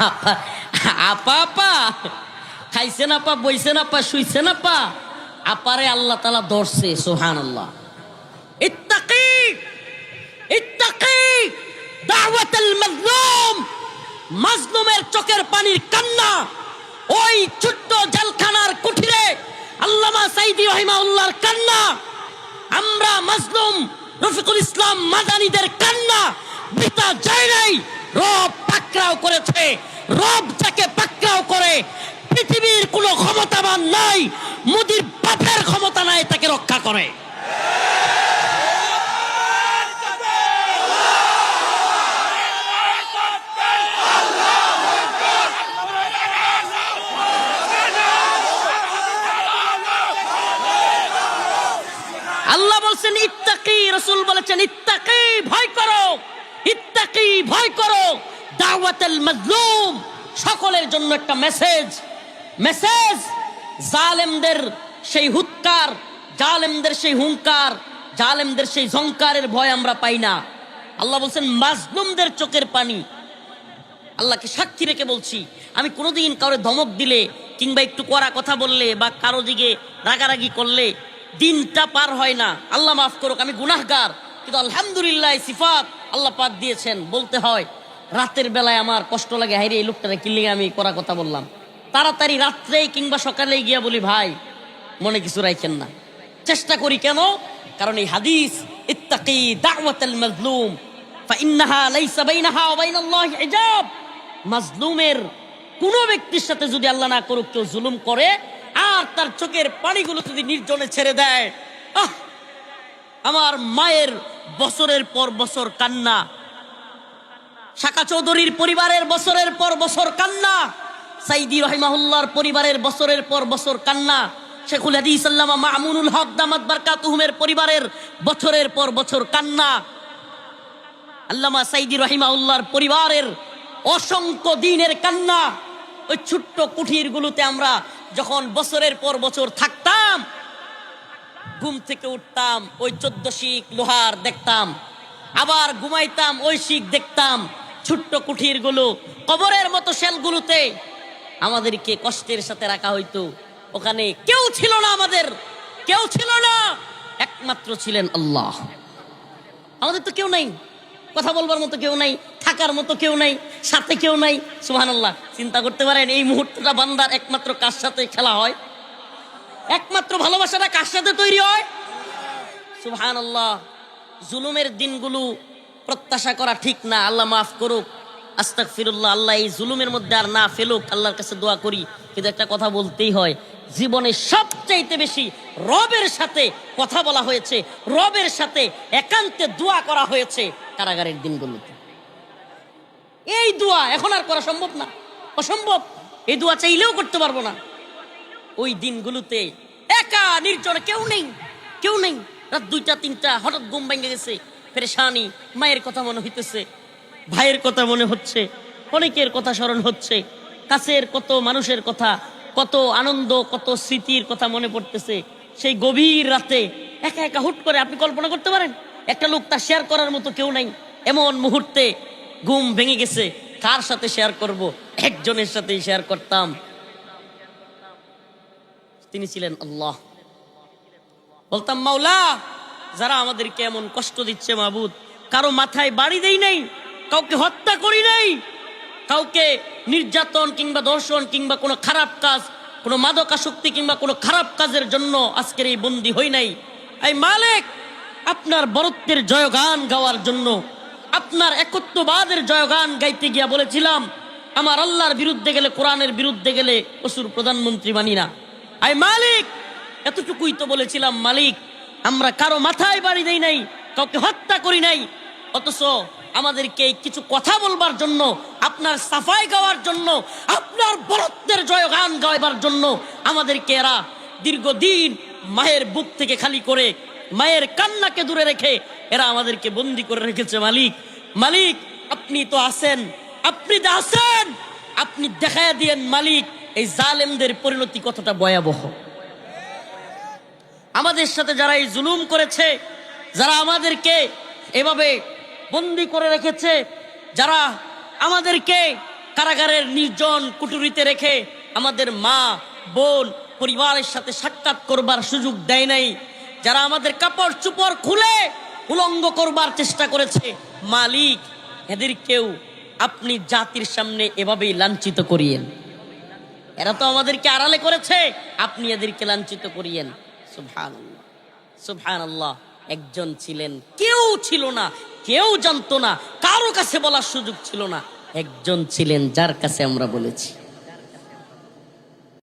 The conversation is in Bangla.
আপা আপা আপা খাইছেন আপা, বইছেন আপা, শুইছেন আপা, আপারে আল্লাহ তাআলা ধরছে। সুবহানাল্লাহ। ইত্তাকি ইত্তাকি দাওয়াতুল মাজলুম, মাজলুমের চোখের পানির কান্না। ওই ছোট্ট জেলখানার কুঠিরে আল্লামা সাঈদী রাহিমাহুল্লাহর কান্না, আমরা মাজলুম রফিকুল ইসলাম মাদানীদের কান্না বৃথা যায় নাই। রব পাকড়াও করেছে। রব যাকে পাকড়াও করে পৃথিবীর কোনো ক্ষমতাবান নাই, মোদির বাপের ক্ষমতা নাই তাকে রক্ষা করে। আল্লাহ বলছেন ইত্তাকি, রাসূল বলেছেন ইত্তাকি, ভয় করো, ইত্তাকি, ভয় করো। দাওয়াতুল মাজলুম সকলের জন্য একটা মেসেজ। মেসেজ জালেমদের সেই হুৎকার, জালেমদের সেই হুঙ্কার, জালেমদের সেই ঝংকারের ভয় আমরা পাই না। আল্লাহ বলছেন মাজলুমদের চোখের পানি। আল্লাহকে সাক্ষী রেখে বলছি, আমি কোনোদিন কারো ধমক দিলে কিংবা একটু কড়া কথা বললে বা কারো দিকে রাগারাগি করলে দিনটা পার হয় না। আল্লাহ মাফ করুক, আমি গুনাহগার, কিন্তু আলহামদুলিল্লাহ সিফাত আল্লাহ পাক দিয়েছেন। বলতে হয় রাতের বেলায় আমার কষ্ট লাগে, হাইরে এই লোকটারে কি লিগে আমি কড়া কথা বললাম। তাড়াতাড়ি রাত্রেই কিংবা সকালেই গিয়া বলি ভাই মনে কিছু রাখেন না। চেষ্টা করি কেন? কারণ এই হাদিস ইত্তাকি দাওয়াতুল মাজলুম ফাইন্নাহা লাইসা বাইনাহা ওয়া বাইনাল্লাহি হিজাব। মাজলুমের কোন ব্যক্তির সাথে যদি আল্লাহ না করুক কেউ জুলুম করে আর তার চোখের পানিগুলো যদি নির্জনে ছেড়ে দেয়, আমার মায়ের বছরের পর বছর কান্না, শাকা চৌধুরীর পরিবারের বছরের পর বছর কান্না, সাঈদী রাহিমাহুল্লাহর পরিবারের বছরের পর বছর কান্না, শেখুল হাদিস আল্লামা মামুনুল হক দামাত বারকাতুহুমের পরিবারের বছরের পর বছর কান্না, আল্লামা সাঈদী রাহিমাহুল্লাহর পরিবারের অসংখ্য দিনের কান্না। ওই ছোট্ট কুঠিরগুলোতে আমরা যখন বছরের পর বছর থাকতাম, ঘুম থেকে উঠতাম ওই 14 শিক লোহার দেখতাম, আবার ঘুমাইতাম ওই শিক দেখতাম। ছোট্ট কুঠিরগুলো কবরের মতো শেলগুলোতে আমাদেরকে কষ্টের সাথে রাখা হইতো। ওখানে কেউ ছিল না, আমাদের কেউ ছিল না, একমাত্র ছিলেন আল্লাহ। আমাদের তো কেউ নাই, কথা বলবার মতো কেউ নাই, থাকার মতো কেউ নাই, সাথে কেউ নাই। সুবহানাল্লাহ। চিন্তা করতে পারেন এই মুহূর্তটা বান্দার একমাত্র কার সাথে খেলা হয়, একমাত্র ভালোবাসাটা কার সাথে তৈরি হয়? সুবহানাল্লাহ। জুলুমের দিনগুলো প্রত্যাশা করা ঠিক না, আল্লাহ মাফ করুক, আস্তাগফিরুল্লাহ। আল্লাহ এই জুলুমের মধ্যে আর না ফেলুক, আল্লাহর কাছে দোয়া করি। কিন্তু একটা কথা বলতেই হয়, জীবনে সবচাইতে বেশি রবের সাথে কথা বলা হয়েছে, রবের সাথে একান্তে দোয়া করা হয়েছে কারাগারের দিনগুলোতে। এই দোয়া এখন আর করা সম্ভব না, অসম্ভব। এই দোয়া চাইলেও করতে পারবো না। ওই দিনগুলোতে একা নির্জনে, কেউ নেই, কেউ নেই। রাত 2টা 3টা হঠাৎ ঘুম ভেঙে গেছে, পেরেশানি, মায়ের কথা মনে হইতেছে, ভাইয়ের কথা মনে হচ্ছে, অনেকের কথা স্মরণ হচ্ছে, কাছের কত মানুষের কথা, কত আনন্দ, কত স্মৃতির কথা মনে পড়তেছে। সেই গভীর রাতে একা একা হুট করে, আপনি কল্পনা করতে পারেন একটা লোক তার শেয়ার করার মতো কেউ নাই, এমন মুহূর্তে ঘুম ভেঙে গেছে। কার সাথে শেয়ার করব? একজনের সাথেই শেয়ার করতাম, তিনি ছিলেন আল্লাহ। বলতাম মাওলা, যারা আমাদেরকে এমন কষ্ট দিচ্ছে মাবুদ, কারো মাথায় বাড়ি দেই নাই, কাউকে হত্যা করি নাই, কাউকে নির্যাতন কিংবা ধর্ষণ কিংবা কোনো খারাপ কাজ, কোনো মাদকাসক্তি কিংবা কোনো খারাপ কাজের জন্য আজকের এই বন্দী হই নাই। এই মালিক, আপনার বরত্বের জয়গান গাওয়ার জন্য, আপনার একত্ববাদের জয়গান গাইতে গিয়া বলেছিলাম, আমার আল্লাহর বিরুদ্ধে গেলে, কোরআনের বিরুদ্ধে গেলে অসুর প্রধানমন্ত্রী মানি না। আই মালিক, এতটুকুই তো বলেছিলাম মালিক, আমরা কারো মাথায় বাড়ি দেই নাই, কাউকে হত্যা করি নাই, অথচ আমাদেরকে কিছু কথা বলবার জন্য, আপনার সাফাই গাওয়ার জন্য, আপনার বরত্বের জয়গান গাইবার জন্য আমাদেরকে এরা দীর্ঘদিন মায়ের বুক থেকে খালি করে, মায়ের কান্নাকে দূরে রেখে এরা আমাদেরকে বন্দি করে রেখেছে। মালিক, মালিক আপনি তো আছেন, আপনি তো আছেন, আপনি দেখায় দিয়েন মালিক এই জালেমদের পরিণতি কতটা ভয়াবহ। আমাদের সাথে যারা এই জুলুম করেছে, যারা আমাদেরকে এভাবে বন্দি করে রেখেছে, যারা আমাদেরকে কারাগারের নির্জন কুঠুরিতে রেখে আমাদের মা বোন পরিবারের সাথে সাক্ষাৎ করবার সুযোগ দেয় নাই, যারা আমাদের কাপড় চোপড় খুলে উলঙ্গ করবার চেষ্টা করেছে, মালিক এদেরকেও আপনি জাতির সামনে এভাবেই লাঞ্ছিত করিয়েন। এরা তো আমাদেরকে আড়ালে করেছে, আপনি এদেরকে লাঞ্ছিত করিয়েন। সুবহানাল্লাহ, সুবহানাল্লাহ। একজন ছিলেন, কেউ ছিল না, কেউ জানতো না, কারো কাছে বলার সুযোগ ছিল না। একজন ছিলেন যার কাছে আমরা বলেছি।